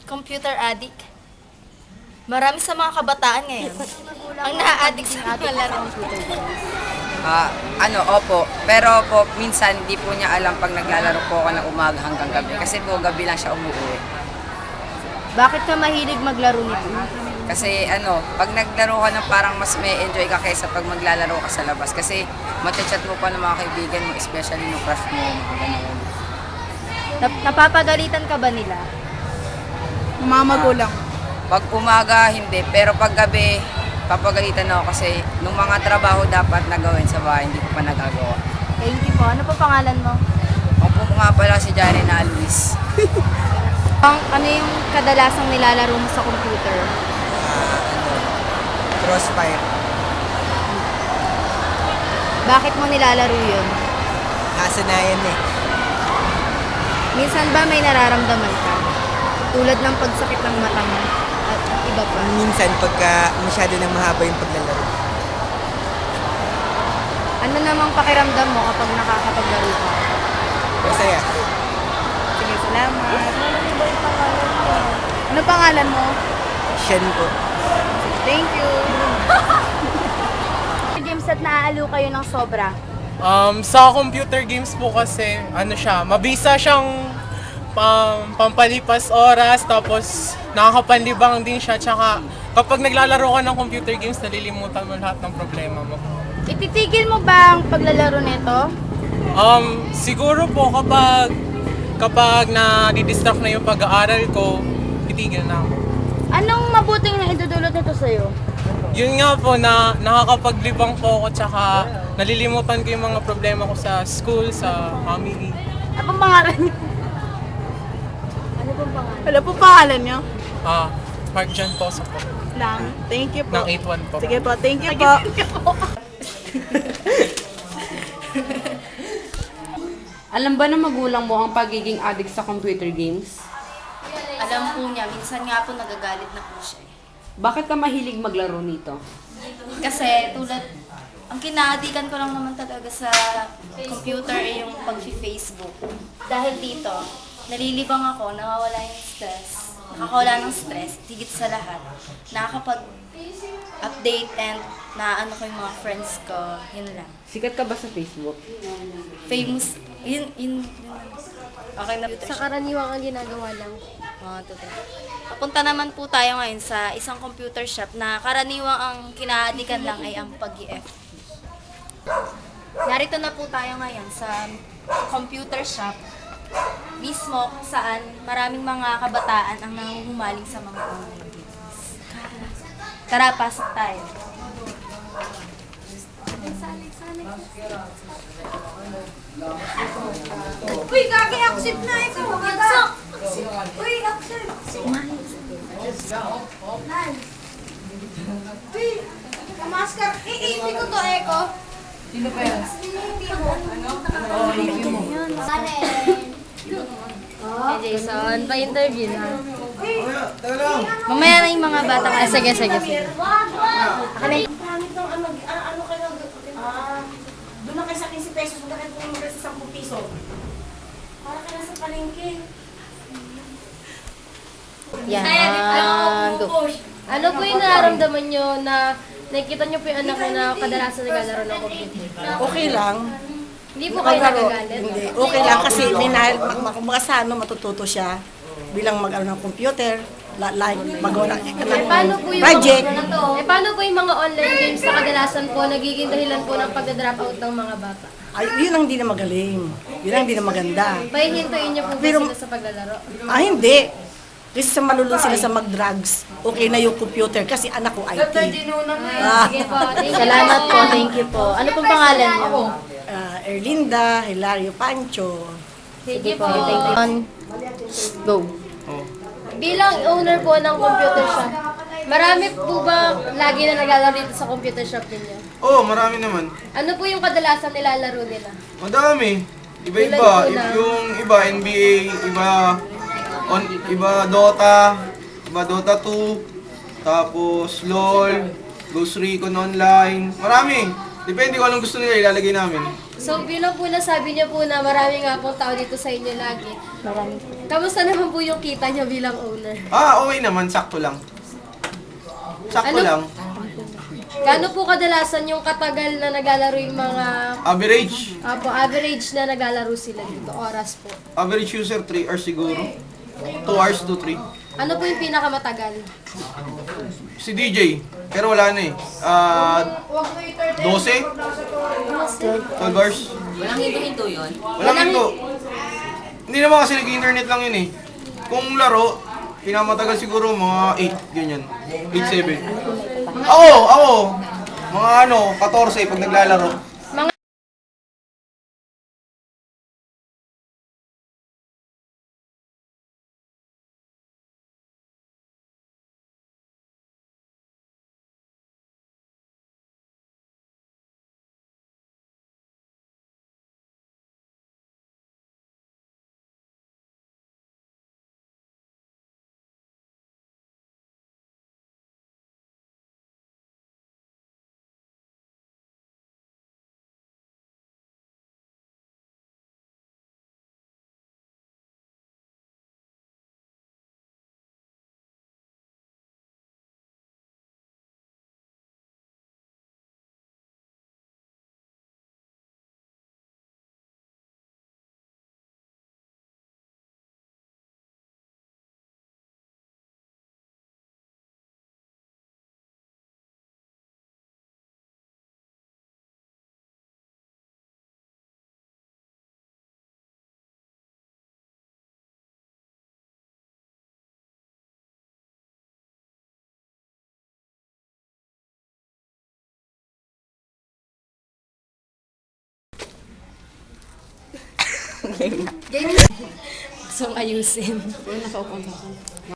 computer addict. Marami sa mga kabataan ngayon ang na-addict sa mga laro. Opo. Pero po, minsan di po niya alam pag naglalaro po ako ng umaga hanggang gabi. Kasi po, gabi lang siya umuwi. Bakit ka mahilig maglaro nito? Kasi pag naglaro ka ng parang mas may enjoy ka kaysa pag maglalaro ka sa labas. Kasi matchat mo pa ng mga kaibigan mo, especially yung crush mo. Ganun. Napapagalitan ka ba nila? Mga magulang. Pag umaga, hindi. Pero pag gabi, papagalitan ako kasi nung mga trabaho dapat na gawin sa bahay, hindi ko pa nagagawa. Thank you po. Ano po pangalan mo? Ako po nga pala si Johnny na Luis. Ano yung kadalasang nilalaro mo sa computer? Crossfire. Bakit mo nilalaro yun? Kasanayan eh. Minsan ba may nararamdaman ka? Tulad ng pagsakit ng mata mo at iba pa. Minsan pagka masyado nang mahaba yung paglalaro. Ano namang pakiramdam mo kapag nakakapaglaro ka? Masaya. Sige, salamat. Ano pangalan mo? Shen po. Thank you. Games at naaaliw kayo ng sobra. Sa computer games po kasi, mabisa siyang pampalipas oras, tapos nakakapanlibang din siya, tsaka kapag naglalaro ka ng computer games, nalilimutan mo lahat ng problema mo. Ititigil mo ba ang paglalaro nito? Siguro po kapag na-distract na yung pag-aaral ko, titigil na ako. Anong mabuting na idudulot nito sa'yo? Yun nga po, na nakakapaglibang po ako, tsaka nalilimutan ko yung mga problema ko sa school, sa family. Ano pong pangalan niyo? Ano pong pangalan? Wala po pangalan niyo? Mark John Posa po, Lang. Thank you po. ng 81 po. Sige po, thank you po. Alam ba ng magulang mo ang pagiging addict sa computer games? Alam po niya, minsan nga po nagagalit na po siya. Bakit ka mahilig maglaro nito? Kasi ang kinaadikan ko lang naman talaga sa computer ay yung pag-Facebook. Dahil dito, nalilibang ako, nawawala yung stress. Nakakawala ng stress, higit sa lahat. Nakakapag-update and naano ko yung mga friends ko, yun lang. Sikat ka ba sa Facebook? Famous, yun. Okay na. Sa karaniwang ang ginagawa lang. Totoo. Papunta naman po tayo ngayon sa isang computer shop na karaniwang ang kinaadikan lang ay ang pag-i-FB. Narito na po tayo ngayon sa computer shop mismo kung saan maraming mga kabataan ang nanguhumaling sa mga online games. Tara, pasok tayo. Uy, gagi, accept na ikaw. Accept. Uy, accept. Uy, kamaskar. Iipi ko to, Eko. Sino pa yan? Hey, Jason, pa-interview na. Mamaya na yung mga bata ka. Sige. Doon na kayo sa 15 pesos, doon na kayo pumunta sa 10 piso. Para ka na sa palengke. Yan. Ano po yung nararamdaman nyo na nakikita nyo po yung anak mo na kadalasan naglalaro ng computer? Okay lang. Hindi po kayo nagagalit? Hindi. Okay lang kasi matututo siya bilang mag-ano ng computer, like magawa ng Paano po yung project. paano po yung mga online games na kadalasan po nagiging dahilan po ng pagda-drop out ng mga bata? Ay, yun ang hindi na magaling. Yun ang hindi na maganda. Pahihintuin niyo po ba Pero- sila sa paglalaro? Hindi. Kasi sa malulun sila sa mag-drugs, okay na yung computer kasi anak ko IT. Sige po, thank you. Salamat po, thank you po. Ano pong pangalan niyo? Erlinda, Hilario Pancho. Sige po, thank you. Go. Bilang owner po ng computer shop, marami po ba lagi na naglalaro dito sa computer shop ninyo? Oo, marami naman. Ano po yung kadalasan nilalaro nila? Madami. Iba-iba. Ilan po na? Yung iba, NBA, iba Dota, iba Dota 2, tapos LOL, Ghost Recon Online. Marami. Depende kung anong gusto nila, ilalagay namin. So, bilang po nasabi niyo po na marami nga pong tao dito sa inyo lagi. Kamusta naman po yung kita niyo bilang owner? Okay naman, sakto lang. Sakto Ano? lang. Gaano po kadalasan yung katagal na naglalaro yung mga Average. average na naglalaro sila dito? Oras po. Average user, 3 hours siguro. 2 hours to 3. Ano po yung pinakamatagal? Si DJ, pero wala na eh. 12? 12 hours? Walang hinto-hinto yun. Walang hinto. Hindi naman kasi nag-internet lang yun eh. Kung laro, pinamatagal siguro mga 8, ganyan. 8-7. Ako, mga 14 pag naglalaro. Gusto ayusin.